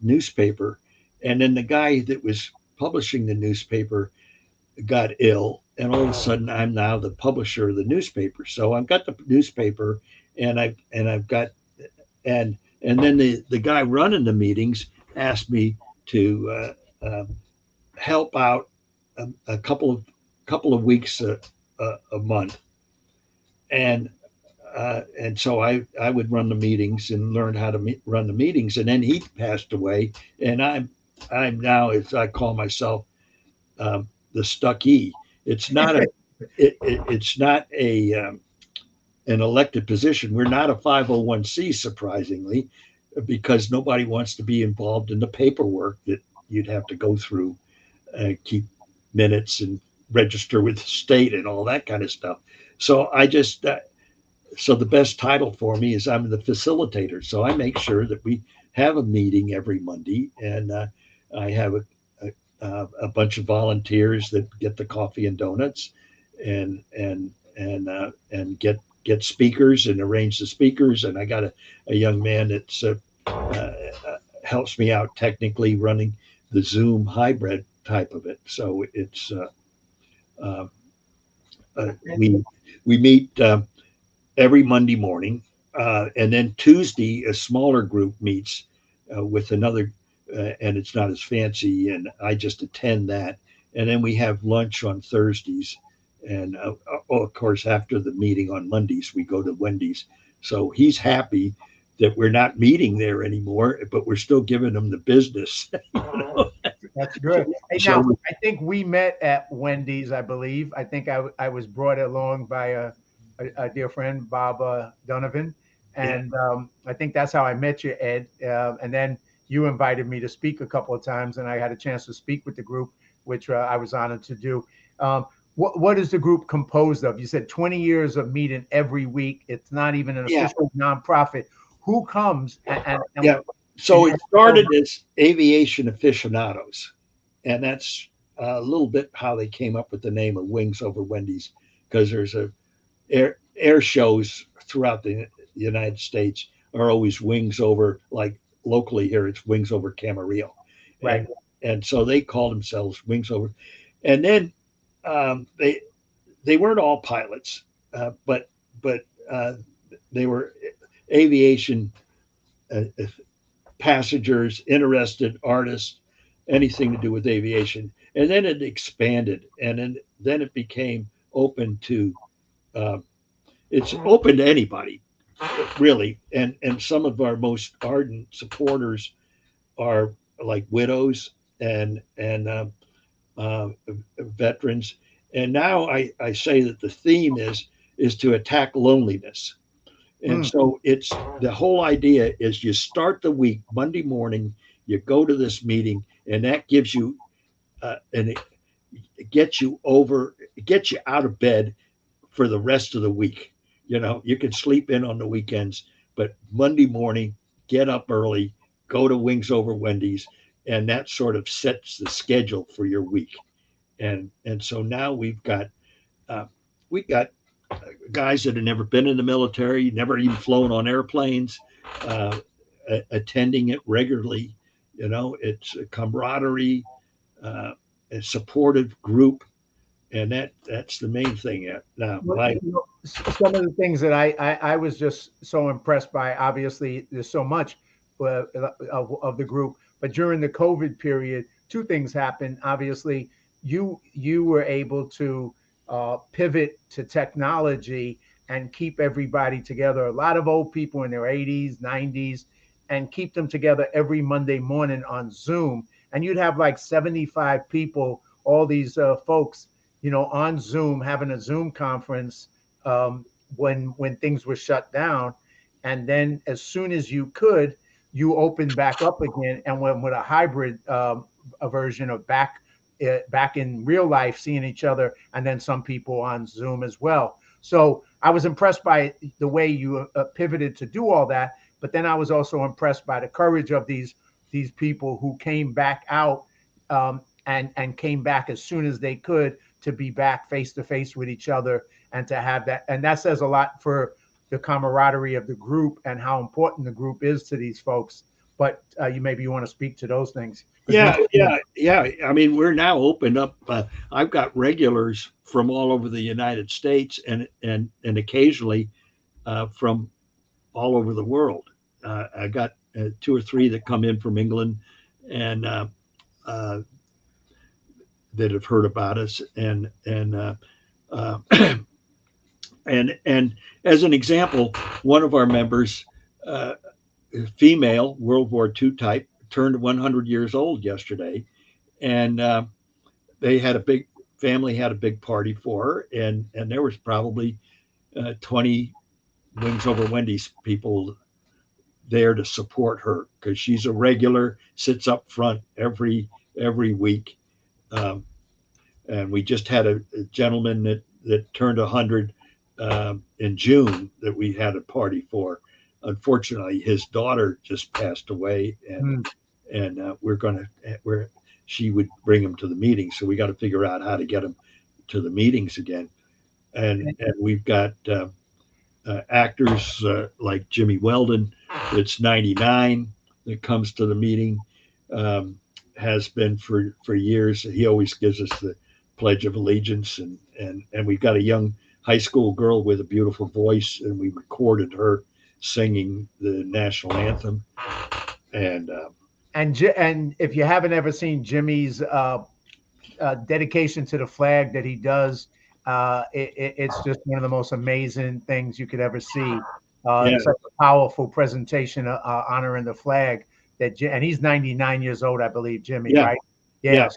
newspaper. And then the guy that was publishing the newspaper got ill, and all of a sudden I'm now the publisher of the newspaper. So I've got the newspaper, and I've got and then the guy running the meetings asked me to help out a couple of weeks a month, and so I would run the meetings and learn how to run the meetings. And then he passed away, and I'm now, as I call myself, the stuckee. It's not a it's not a an elected position. We're not a 501c, surprisingly, because nobody wants to be involved in the paperwork that you'd have to go through, keep minutes and register with the state and all that kind of stuff. So I just so the best title for me is I'm the facilitator. So I make sure that we have a meeting every Monday, and I have a bunch of volunteers that get the coffee and donuts, and get speakers and arrange the speakers. And I got a young man that's helps me out technically running the Zoom hybrid type of it. So it's uh, we meet every Monday morning, and then Tuesday a smaller group meets with another, and it's not as fancy, and I just attend that. And then we have lunch on Thursdays, and of course after the meeting on Mondays we go to Wendy's. So he's happy that we're not meeting there anymore, but we're still giving him the business. That's good. Hey, now So I think we met at Wendy's. I believe. I think I was brought along by a dear friend, Bob Donovan, yeah, and I think that's how I met you, Ed. And then you invited me to speak a couple of times, and I had a chance to speak with the group, which I was honored to do. What is the group composed of? You said 20 years of meeting every week. It's not even an yeah, official nonprofit. Who comes yeah. So it started as aviation aficionados, and that's a little bit how they came up with the name of Wings Over Wendy's, because there's a air shows throughout the United States are always wings over, like locally here it's wings over Camarillo, right? and so they called themselves Wings Over. And then they weren't all pilots, but they were aviation uh, passengers, interested artists, anything to do with aviation. And then it expanded, and then it became open to uh, it's open to anybody, really. And some of our most ardent supporters are like widows and veterans. And now I say that the theme is to attack loneliness. And Mm, so it's the whole idea is you start the week Monday morning, you go to this meeting, and that gives you and it gets you out of bed for the rest of the week. You can sleep in on the weekends, but Monday morning, get up early, go to Wings Over Wendy's, and that sort of sets the schedule for your week. And so now uh, we've got guys that have never been in the military, never even flown on airplanes, uh, attending it regularly. It's a camaraderie, uh, a supportive group, and that's the main thing. Now, Well, some of the things that I was just so impressed by, obviously, there's so much of the group, but during the COVID period, two things happened. Obviously, you were able to pivot to technology and keep everybody together. A lot of old people in their 80s, 90s, and keep them together every Monday morning on Zoom. And you'd have like 75 people, all these folks, on Zoom, having a Zoom conference when things were shut down. And then as soon as you could, you open back up again and went with a hybrid a version of back in real life, seeing each other, and then some people on Zoom as well. So I was impressed by the way you pivoted to do all that, but then I was also impressed by the courage of these people who came back out and came back as soon as they could to be back face to face with each other and to have that. And that says a lot for the camaraderie of the group and how important the group is to these folks. But maybe you want to speak to those things. Yeah. I mean, we're now opened up. I've got regulars from all over the United States and occasionally from all over the world. I got 2 or 3 that come in from England and that have heard about us and as an example, one of our members, female, World War II type, turned 100 years old yesterday, and they had family had a big party for her, and there was probably 20 Wings Over Wendy's people there to support her because she's a regular, sits up front every week. And we just had a gentleman that turned 100 in June that we had a party for. Unfortunately, his daughter just passed away, and she would bring him to the meeting. So we got to figure out how to get him to the meetings again. And we've got actors like Jimmy Weldon, that's 99, that comes to the meeting. Has been for years. He always gives us the Pledge of Allegiance, and we've got a young high school girl with a beautiful voice, and we recorded her singing the national anthem. And if you haven't ever seen Jimmy's dedication to the flag that he does, it's just one of the most amazing things you could ever see. It's such a powerful presentation honoring the flag. And he's 99 years old, I believe, Jimmy, right? Yeah. So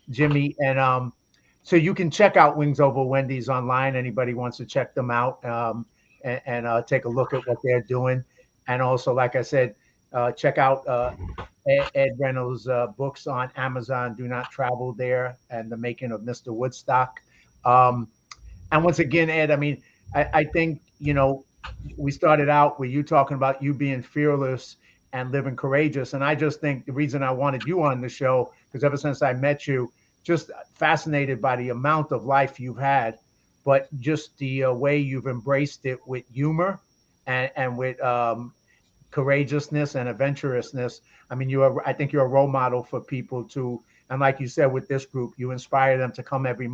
Jimmy, and so you can check out Wings Over Wendy's online. Anybody wants to check them out and take a look at what they're doing. And also, like I said, check out Ed Reynolds' books on Amazon, Do Not Travel There, and The Making of Mr. Woodstock. And once again, Ed, I mean, I think, we started out with you talking about you being fearless and living courageous. And I just think the reason I wanted you on the show, because ever since I met you, just fascinated by the amount of life you've had, but just the way you've embraced it with humor and with courageousness and adventurousness. I mean, I think you're a role model for people to, and like you said, with this group, you inspire them to come every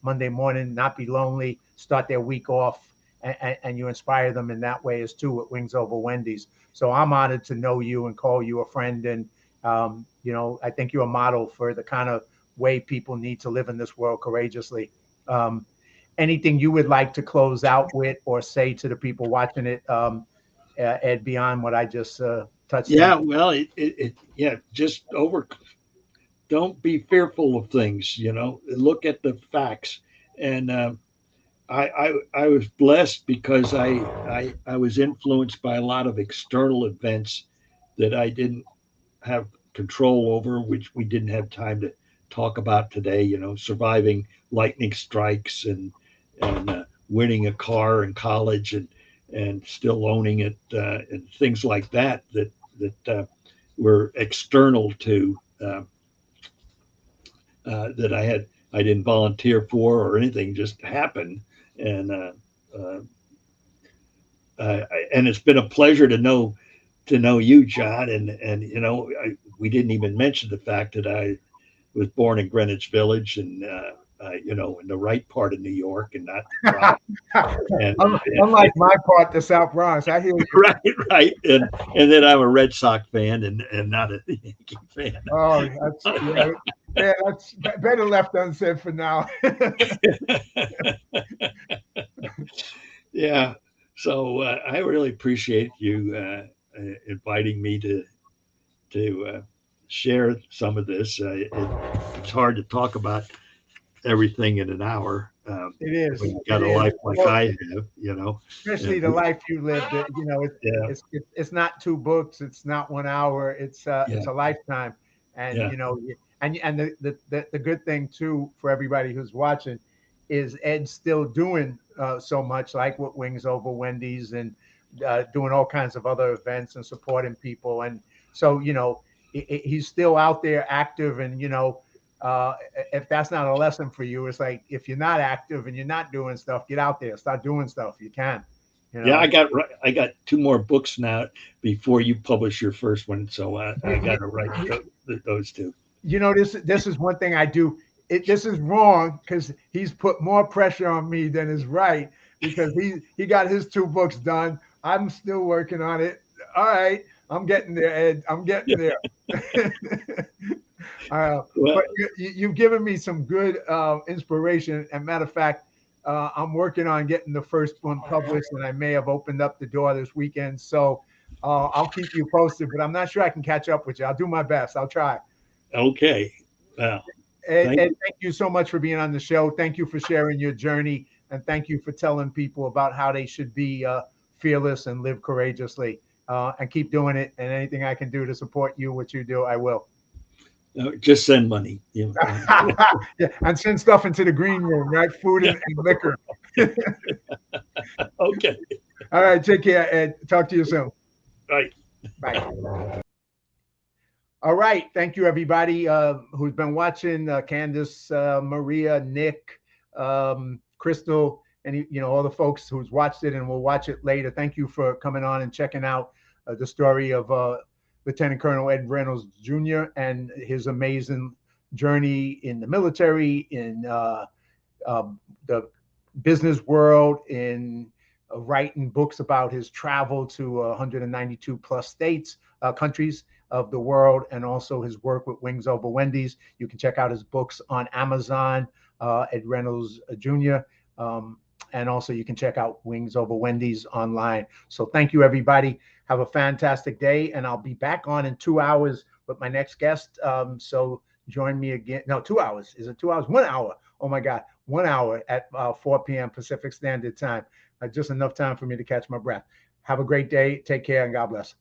Monday morning, not be lonely, start their week off, and you inspire them in that way as too at Wings Over Wendy's. So I'm honored to know you and call you a friend. And, I think you're a model for the kind of way people need to live in this world courageously. Anything you would like to close out with or say to the people watching it, Ed, beyond what I just touched on? Well, don't be fearful of things, look at the facts. And I was blessed because I was influenced by a lot of external events that I didn't have control over, which we didn't have time to talk about today, surviving lightning strikes and winning a car in college and still owning it, and things like that were external to that I didn't volunteer for or anything, just happened. And it's been a pleasure to know you, John. And we didn't even mention the fact that I was born in Greenwich Village and in the right part of New York and not the wrong. Unlike my part, the South Bronx. I hear you. Right. And then I'm a Red Sox fan and not a Yankee fan. Oh, Yeah, that's better left unsaid for now. Yeah. So I really appreciate you inviting me to share some of this. It's hard to talk about everything in an hour It when is. you It got a is. life like Well, I have, you know. especially And the life you lived. yeah, It's not two books. It's not 1 hour. yeah, It's a lifetime. And yeah, the good thing too for everybody who's watching is Ed's still doing so much, like with Wings Over Wendy's and doing all kinds of other events and supporting people. And so he's still out there active. And if that's not a lesson for you, it's like if you're not active and you're not doing stuff, get out there, start doing stuff. You can, you yeah. know. I got two more books now before you publish your first one, so I got to write those two. This is one thing I do. This is wrong because he's put more pressure on me than is right because he got his 2 books done. I'm still working on it. All right, I'm getting there, Ed. I'm getting there. Well, But you've given me some good inspiration. And matter of fact, I'm working on getting the first one published, and I may have opened up the door this weekend. So I'll keep you posted, but I'm not sure I can catch up with you. I'll do my best. I'll try. okay. Well, Ed, thank Ed, you. thank you so much for being on the show. Thank you for sharing your journey, and thank you for telling people about how they should be fearless and live courageously. And keep doing it. And anything I can do to support you, what you do, I will. Just send money. Yeah, and send stuff into the green room, right? Food Yeah. and liquor. Okay. All right, take care, Ed. Talk to you soon. Right. Bye. All right, thank you everybody who's been watching. Candace, Maria, Nick, Crystal, and all the folks who's watched it and will watch it later. Thank you for coming on and checking out the story of Lieutenant Colonel Ed Reynolds Jr. and his amazing journey in the military, in the business world, in writing books about his travel to 192 plus states, countries of the world, and also his work with Wings Over Wendy's. You can check out his books on Amazon, Ed Reynolds Jr. And also you can check out Wings Over Wendy's online. So thank you, everybody. Have a fantastic day. And I'll be back on in 2 hours with my next guest. So join me again. No, 2 hours. Is it 2 hours? 1 hour. Oh my God. 1 hour at 4 p.m. Pacific Standard Time. Just enough time for me to catch my breath. Have a great day. Take care and God bless.